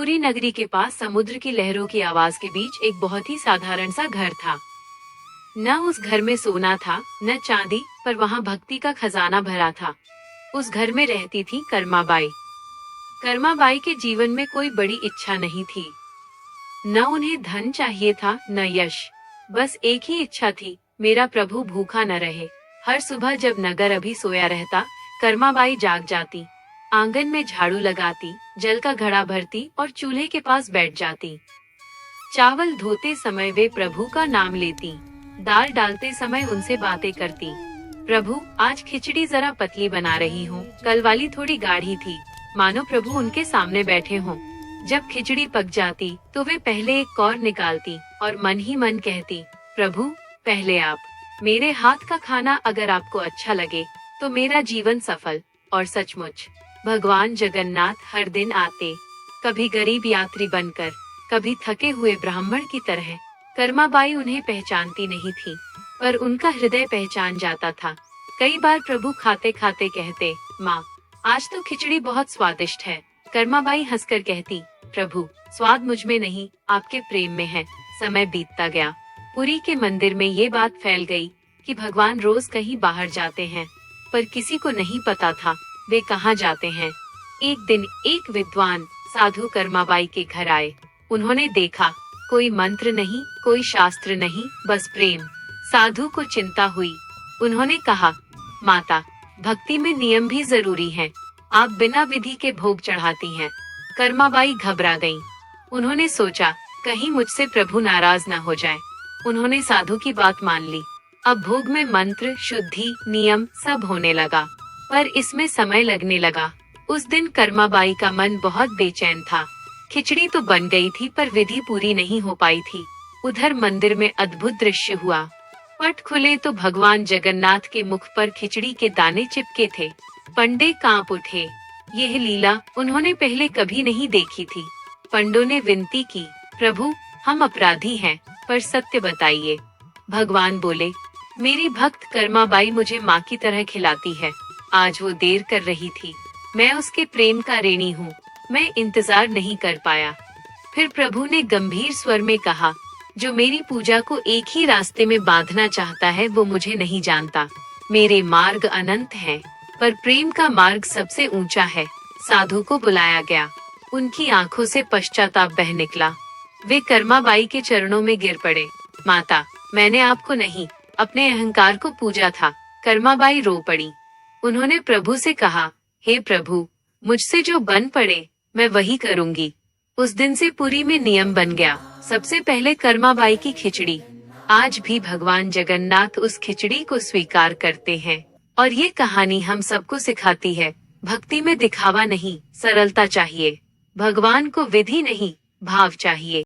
पुरी नगरी के पास समुद्र की लहरों की आवाज के बीच एक बहुत ही साधारण सा घर था। न उस घर में सोना था न चांदी, पर वहाँ भक्ति का खजाना भरा था। उस घर में रहती थी कर्माबाई। कर्माबाई के जीवन में कोई बड़ी इच्छा नहीं थी। न उन्हें धन चाहिए था न यश। बस एक ही इच्छा थी, मेरा प्रभु भूखा न रहे। हर सुबह जब नगर अभी सोया रहता, कर्माबाई जाग जाती, आंगन में झाड़ू लगाती, जल का घड़ा भरती और चूल्हे के पास बैठ जाती। चावल धोते समय वे प्रभु का नाम लेती, दाल डालते समय उनसे बातें करती। प्रभु, आज खिचड़ी जरा पतली बना रही हूँ, कल वाली थोड़ी गाढ़ी थी, मानो प्रभु उनके सामने बैठे हों। जब खिचड़ी पक जाती तो वे पहले एक कौर निकालती और मन ही मन कहती, प्रभु पहले आप। मेरे हाथ का खाना अगर आपको अच्छा लगे तो मेरा जीवन सफल। और सचमुच भगवान जगन्नाथ हर दिन आते, कभी गरीब यात्री बनकर, कभी थके हुए ब्राह्मण की तरह। कर्माबाई उन्हें पहचानती नहीं थी, पर उनका हृदय पहचान जाता था। कई बार प्रभु खाते खाते कहते, माँ आज तो खिचड़ी बहुत स्वादिष्ट है। कर्माबाई हंसकर कहती, प्रभु स्वाद मुझ में नहीं, आपके प्रेम में है। समय बीतता गया। पुरी के मंदिर में ये बात फैल गई कि भगवान रोज कहीं बाहर जाते हैं, पर किसी को नहीं पता था वे कहाँ जाते हैं। एक दिन एक विद्वान साधु कर्माबाई के घर आए। उन्होंने देखा, कोई मंत्र नहीं, कोई शास्त्र नहीं, बस प्रेम। साधु को चिंता हुई। उन्होंने कहा, माता, भक्ति में नियम भी जरूरी हैं। आप बिना विधि के भोग चढ़ाती हैं। कर्माबाई घबरा गईं। उन्होंने सोचा, कहीं मुझसे प्रभु नाराज न हो जाए। उन्होंने साधु की बात मान ली। अब भोग में मंत्र, शुद्धि, नियम सब होने लगा, पर इसमें समय लगने लगा। उस दिन कर्माबाई का मन बहुत बेचैन था। खिचड़ी तो बन गई थी, पर विधि पूरी नहीं हो पाई थी। उधर मंदिर में अद्भुत दृश्य हुआ। पट खुले तो भगवान जगन्नाथ के मुख पर खिचड़ी के दाने चिपके थे। पंडे कांप उठे। यह लीला उन्होंने पहले कभी नहीं देखी थी। पंडों ने विनती की, प्रभु हम अपराधी हैं, पर सत्य बताइए। भगवान बोले, मेरी भक्त कर्माबाई मुझे माँ की तरह खिलाती है। आज वो देर कर रही थी, मैं उसके प्रेम का ऋणी हूँ, मैं इंतजार नहीं कर पाया। फिर प्रभु ने गंभीर स्वर में कहा, जो मेरी पूजा को एक ही रास्ते में बांधना चाहता है वो मुझे नहीं जानता। मेरे मार्ग अनंत हैं, पर प्रेम का मार्ग सबसे ऊंचा है। साधु को बुलाया गया। उनकी आंखों से पश्चाताप बह निकला। वे कर्माबाई के चरणों में गिर पड़े। माता, मैंने आपको नहीं, अपने अहंकार को पूजा था। कर्माबाई रो पड़ी। उन्होंने प्रभु से कहा, हे प्रभु, मुझसे जो बन पड़े मैं वही करूंगी। उस दिन से पुरी में नियम बन गया, सबसे पहले कर्माबाई की खिचड़ी। आज भी भगवान जगन्नाथ उस खिचड़ी को स्वीकार करते हैं। और ये कहानी हम सबको सिखाती है, भक्ति में दिखावा नहीं, सरलता चाहिए। भगवान को विधि नहीं, भाव चाहिए।